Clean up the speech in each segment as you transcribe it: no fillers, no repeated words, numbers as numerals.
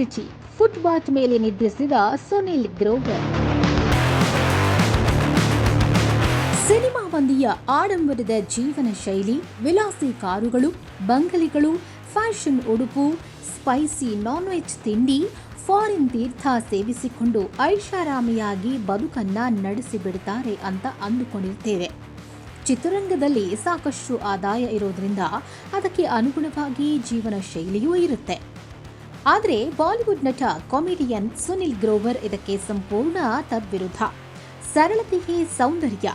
City footpath ಮೇಲೆ ನಿದ್ರಿಸಿದ Sunil grower. Cinema ಮಂದಿಯ ಆಡಂಬರದ ಜೀವನ ಶೈಲಿ, ವಿಲಾಸಿ ಕಾರುಗಳು, ಬಂಗಲೆಗಳು, ಫ್ಯಾಷನ್ ಉಡುಪು, ಸ್ಪೈಸಿ ನಾನ್ ವೆಜ್ ತಿಂಡಿ, ಫಾರಿನ್ ತೀರ್ಥ ಸೇವಿಸಿಕೊಂಡು ಐಷಾರಾಮಿಯಾಗಿ ಬದುಕನ್ನ ನಡೆಸಿಬಿಡ್ತಾರೆ ಅಂತ ಅಂದುಕೊಂಡಿರ್ತೇವೆ. ಚಿತ್ರರಂಗದಲ್ಲಿ ಸಾಕಷ್ಟು ಆದಾಯ ಇರೋದ್ರಿಂದ ಅದಕ್ಕೆ ಅನುಗುಣವಾಗಿ ಜೀವನ ಶೈಲಿಯೂ ಇರುತ್ತೆ. ಆದರೆ ಬಾಲಿವುಡ್ ನಟ ಕಾಮಿಡಿಯನ್ ಸುನಿಲ್ ಗ್ರೋವರ್ ಇದಕ್ಕೆ ಸಂಪೂರ್ಣ ತದ್ವಿರುದ್ಧ. ಸರಳತೆಯೇ ಸೌಂದರ್ಯ,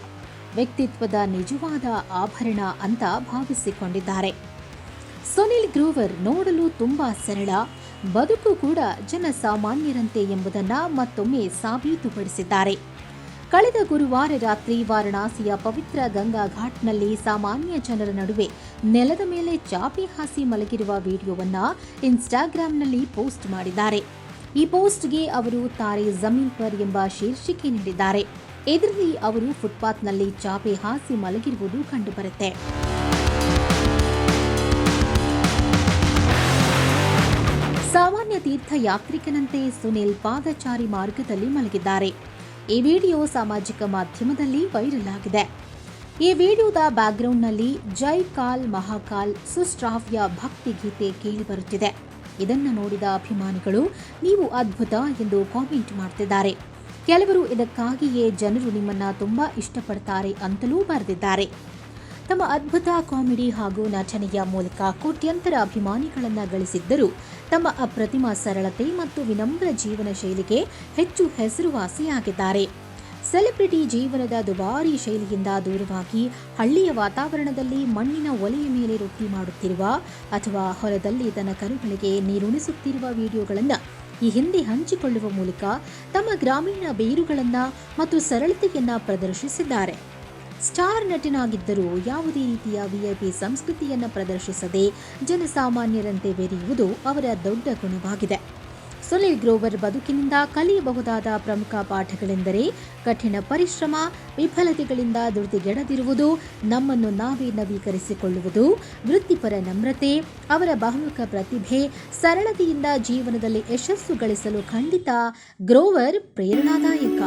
ವ್ಯಕ್ತಿತ್ವದ ನಿಜವಾದ ಆಭರಣ ಅಂತ ಭಾವಿಸಿಕೊಂಡಿದ್ದಾರೆ. ಸುನಿಲ್ ಗ್ರೋವರ್ ನೋಡಲು ತುಂಬಾ ಸರಳ, ಬದುಕು ಕೂಡ ಜನಸಾಮಾನ್ಯರಂತೆ ಎಂಬುದನ್ನು ಮತ್ತೊಮ್ಮೆ ಸಾಬೀತುಪಡಿಸಿದ್ದಾರೆ. ಕಳೆದ ಗುರುವಾರ ರಾತ್ರಿ ವಾರಣಾಸಿಯ ಪವಿತ್ರ ಗಂಗಾ ಘಾಟ್ನಲ್ಲಿ ಸಾಮಾನ್ಯ ಜನರ ನಡುವೆ ನೆಲದ ಮೇಲೆ ಚಾಪೆ ಹಾಸಿ ಮಲಗಿರುವ ವಿಡಿಯೋವನ್ನ ಇನ್ಸ್ಟಾಗ್ರಾಂನಲ್ಲಿ ಪೋಸ್ಟ್ ಮಾಡಿದ್ದಾರೆ. ಈ ಪೋಸ್ಟ್ಗೆ ಅವರು ತಾರೆ ಜಮೀನ್ ಪರ್ ಎಂಬ ಶೀರ್ಷಿಕೆ ನೀಡಿದ್ದಾರೆ. ಇದರಲ್ಲಿ ಅವರು ಫುಟ್ಪಾತ್ನಲ್ಲಿ ಚಾಪೆ ಹಾಸಿ ಮಲಗಿರುವುದು ಕಂಡುಬರುತ್ತೆ. ಸಾಮಾನ್ಯ ತೀರ್ಥಯಾತ್ರಿಕನಂತೆ ಸುನಿಲ್ ಪಾದಚಾರಿ ಮಾರ್ಗದಲ್ಲಿ ಮಲಗಿದ್ದಾರೆ. ಈ ವಿಡಿಯೋ ಸಾಮಾಜಿಕ ಮಾಧ್ಯಮದಲ್ಲಿ ವೈರಲ್ ಆಗಿದೆ. ಈ ವಿಡಿಯೋದ ಬ್ಯಾಕ್ಗ್ರೌಂಡ್ನಲ್ಲಿ ಜೈ ಕಾಲ್ ಮಹಾಕಾಲ್ ಸುಶ್ರಾವ್ಯ ಭಕ್ತಿ ಗೀತೆ ಕೇಳಿಬರುತ್ತಿದೆ. ಇದನ್ನು ನೋಡಿದ ಅಭಿಮಾನಿಗಳು ನೀವು ಅದ್ಭುತ ಎಂದು ಕಾಮೆಂಟ್ ಮಾಡ್ತಿದ್ದಾರೆ. ಕೆಲವರು ಇದಕ್ಕಾಗಿಯೇ ಜನರು ನಿಮ್ಮನ್ನ ತುಂಬಾ ಇಷ್ಟಪಡ್ತಾರೆ ಅಂತಲೂ ಬರೆದಿದ್ದಾರೆ. ತಮ್ಮ ಅದ್ಭುತ ಕಾಮಿಡಿ ಹಾಗೂ ನಟನೆಯ ಮೂಲಕ ಕೋಟ್ಯಂತರ ಅಭಿಮಾನಿಗಳನ್ನು ಗಳಿಸಿದ್ದರೂ ತಮ್ಮ ಅಪ್ರತಿಮ ಸರಳತೆ ಮತ್ತು ವಿನಮ್ರ ಜೀವನ ಶೈಲಿಗೆ ಹೆಚ್ಚು ಹೆಸರುವಾಸಿಯಾಗಿದ್ದಾರೆ. ಸೆಲೆಬ್ರಿಟಿ ಜೀವನದ ದುಬಾರಿ ಶೈಲಿಯಿಂದ ದೂರವಾಗಿ ಹಳ್ಳಿಯ ವಾತಾವರಣದಲ್ಲಿ ಮಣ್ಣಿನ ಒಲೆಯ ಮೇಲೆ ರೊಟ್ಟಿ ಮಾಡುತ್ತಿರುವ ಅಥವಾ ಹೊಲದಲ್ಲಿ ದನ ಕರುಗಳಿಗೆ ನೀರುಣಿಸುತ್ತಿರುವ ವಿಡಿಯೋಗಳನ್ನು ಈ ಹಿಂದೆ ಹಂಚಿಕೊಳ್ಳುವ ಮೂಲಕ ತಮ್ಮ ಗ್ರಾಮೀಣ ಬೇರುಗಳನ್ನು ಮತ್ತು ಸರಳತೆಯನ್ನು ಪ್ರದರ್ಶಿಸಿದ್ದಾರೆ. ಸ್ಟಾರ್ ನಟನಾಗಿದ್ದರೂ ಯಾವುದೇ ರೀತಿಯ ವಿಐಪಿ ಸಂಸ್ಕೃತಿಯನ್ನು ಪ್ರದರ್ಶಿಸದೆ ಜನಸಾಮಾನ್ಯರಂತೆ ಬೆರೆಯುವುದು ಅವರ ದೊಡ್ಡ ಗುಣವಾಗಿದೆ. ಸುನಿಲ್ ಗ್ರೋವರ್ ಬದುಕಿನಿಂದ ಕಲಿಯಬಹುದಾದ ಪ್ರಮುಖ ಪಾಠಗಳೆಂದರೆ ಕಠಿಣ ಪರಿಶ್ರಮ, ವಿಫಲತೆಗಳಿಂದ ಧೃತಿಗೆಡದಿರುವುದು, ನಮ್ಮನ್ನು ನಾವೇ ನವೀಕರಿಸಿಕೊಳ್ಳುವುದು, ವೃತ್ತಿಪರ ನಮ್ರತೆ, ಅವರ ಬಹುಮುಖ ಪ್ರತಿಭೆ, ಸರಳತೆಯಿಂದ ಜೀವನದಲ್ಲಿ ಯಶಸ್ಸು ಗಳಿಸಲು ಖಂಡಿತ ಗ್ರೋವರ್ ಪ್ರೇರಣಾದಾಯಕ.